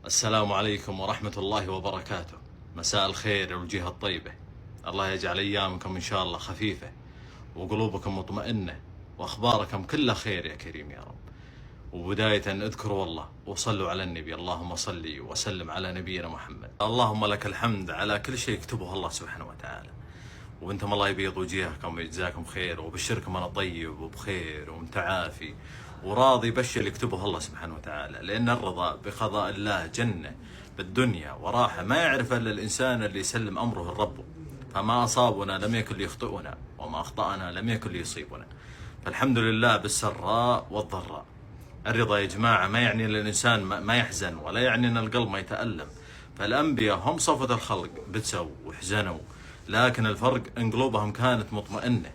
السلام عليكم ورحمة الله وبركاته. مساء الخير والجهة الطيبة. الله يجعل أيامكم إن شاء الله خفيفة وقلوبكم مطمئنة وأخباركم كلها خير يا كريم يا رب. وبداية اذكروا الله وصلوا على النبي، اللهم صل وسلم على نبينا محمد. اللهم لك الحمد على كل شيء يكتبه الله سبحانه وتعالى، وانتم الله يبيض وجيهكم ويجزاكم خير، وبشركم انا طيب وبخير ومتعافي وراضي بالشيء اللي يكتبه الله سبحانه وتعالى، لان الرضا بقضاء الله جنه بالدنيا وراحه ما يعرف الا الانسان اللي يسلم امره لربه. فما اصابنا لم يكن ليخطئنا وما اخطانا لم يكن ليصيبنا، فالحمد لله بالسراء والضراء. الرضا يا جماعه ما يعني ان الانسان ما يحزن، ولا يعني ان القلب ما يتالم. فالانبياء هم صفوه الخلق، بتسوا وحزنوا، لكن الفرق ان قلوبهم كانت مطمئنه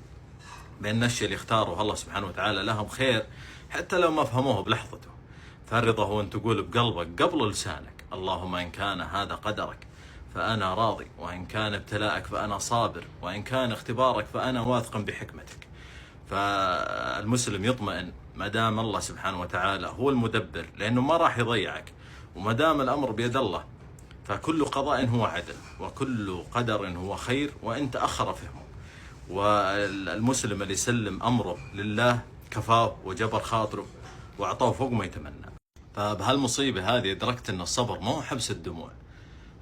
بان الشيء اللي اختاره الله سبحانه وتعالى لهم خير، حتى لو ما فهموه بلحظته. فالرضا هو ان تقول بقلبك قبل لسانك: اللهم ان كان هذا قدرك فانا راضي، وان كان ابتلاءك فانا صابر، وان كان اختبارك فانا واثق بحكمتك. فالمسلم يطمئن ما دام الله سبحانه وتعالى هو المدبر، لانه ما راح يضيعك، وما دام الامر بيد الله فكل قضاء هو عدل، وكل قدر هو خير وإن تأخر فهمه. والمسلم اللي يسلم أمره لله كفاه وجبر خاطره وأعطاه فوق ما يتمنى. فبهالمصيبة هذه أدركت أن الصبر ما هو حبس الدموع،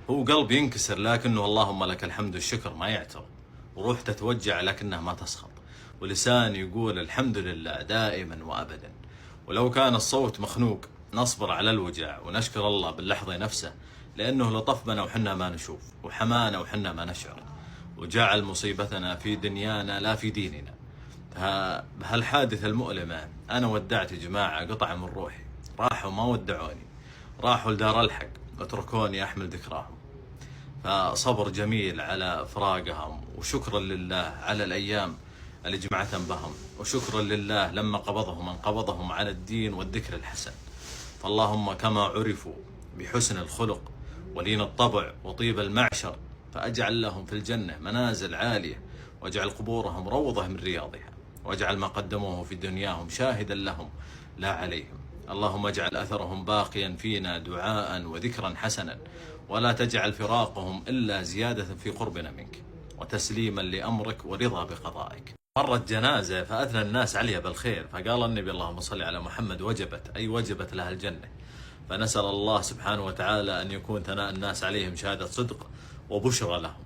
هو قلب ينكسر لكنه اللهم لك الحمد والشكر ما يعتر، وروح تتوجع لكنها ما تسخط، ولسان يقول الحمد لله دائما وأبدا. ولو كان الصوت مخنوق نصبر على الوجع ونشكر الله باللحظة نفسه، لأنه لطف بنا وحنا ما نشوف، وحمانا وحنا ما نشعر، وجعل مصيبتنا في دنيانا لا في ديننا. بهالحادثة المؤلمة أنا ودعت يا جماعة قطعة من روحي، راحوا ما ودعوني، راحوا لدار الحق واتركوني أحمل ذكراهم. فصبر جميل على فراقهم، وشكرا لله على الأيام اللي جمعتهم بهم، وشكرا لله لما قبضهم على الدين والذكر الحسن. فاللهم كما عرفوا بحسن الخلق ولين الطبع وطيب المعشر، فأجعل لهم في الجنة منازل عالية، واجعل قبورهم روضة من رياضها، واجعل ما قدموه في دنياهم شاهدا لهم لا عليهم. اللهم اجعل أثرهم باقيا فينا دعاء وذكرا حسنا، ولا تجعل فراقهم إلا زيادة في قربنا منك وتسليما لأمرك ورضا بقضائك. مرت جنازة فأثنى الناس عليها بالخير، فقال النبي اللهم صل على محمد: وجبت، أي وجبت لها الجنة. فنسأل الله سبحانه وتعالى أن يكون ثناء الناس عليهم شهادة صدق وبشرى لهم.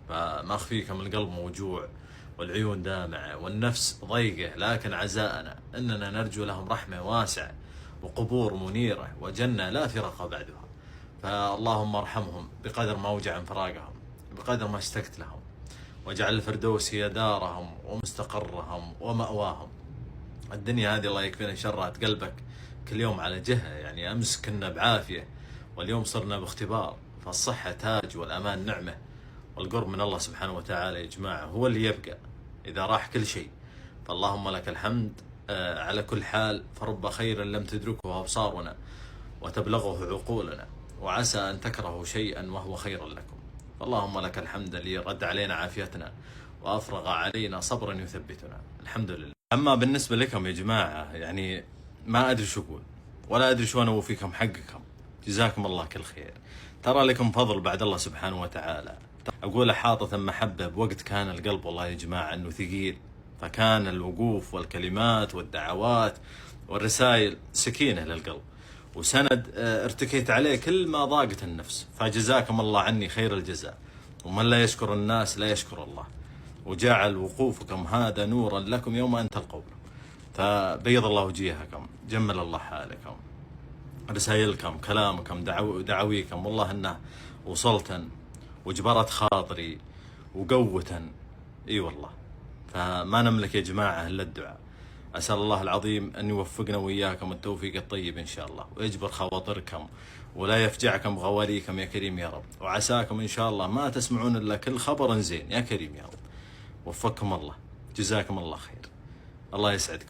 فما أخفيكم القلب موجوع والعيون دامعة والنفس ضيقة، لكن عزاءنا أننا نرجو لهم رحمة واسعة وقبور منيرة وجنة لا فراق بعدها. فاللهم ارحمهم بقدر ما وجع عن فراقهم، بقدر ما اشتقت لهم، واجعل الفردوس هي دارهم ومستقرهم ومأواهم. الدنيا هذه الله يكفينا شرها تقلبك كل يوم على جهة، يعني أمس كنا بعافية واليوم صرنا باختبار. فالصحة تاج والأمان نعمة، والقرب من الله سبحانه وتعالى يا جماعة هو اللي يبقى إذا راح كل شيء. فاللهم لك الحمد على كل حال. فرب خير لم تدركه أبصارنا وتبلغه عقولنا، وعسى أن تكرهوا شيئا وهو خير لكم. فاللهم لك الحمد اللي رد علينا عافيتنا وأفرغ علينا صبرا يثبتنا، الحمد لله. أما بالنسبة لكم يا جماعة، يعني ما أدري شو أقول، ولا أدري شو أنا أوفيكم حقكم. جزاكم الله كل خير، ترى لكم فضل بعد الله سبحانه وتعالى. أقول حاطة محبة بوقت كان القلب والله يا جماعة أنه ثقيل، فكان الوقوف والكلمات والدعوات والرسائل سكينة للقلب وسند ارتكيت عليه كل ما ضاقت النفس. فجزاكم الله عني خير الجزاء، ومن لا يشكر الناس لا يشكر الله، وجعل وقوفكم هذا نورا لكم يوم أن تلقونه. فبيض الله وجيهكم، جمل الله حالكم، رسائلكم كلامكم دعويكم والله أنه وصلتا وجبرت خاطري وقوة. اي والله، فما نملك يا جماعة إلا الدعاء. أسأل الله العظيم أن يوفقنا وإياكم التوفيق الطيب إن شاء الله، ويجبر خواطركم ولا يفجعكم غواليكم يا كريم يا رب. وعساكم إن شاء الله ما تسمعون إلا كل خبر زين يا كريم يا رب. وفقكم الله، جزاكم الله خير، الله يسعدكم.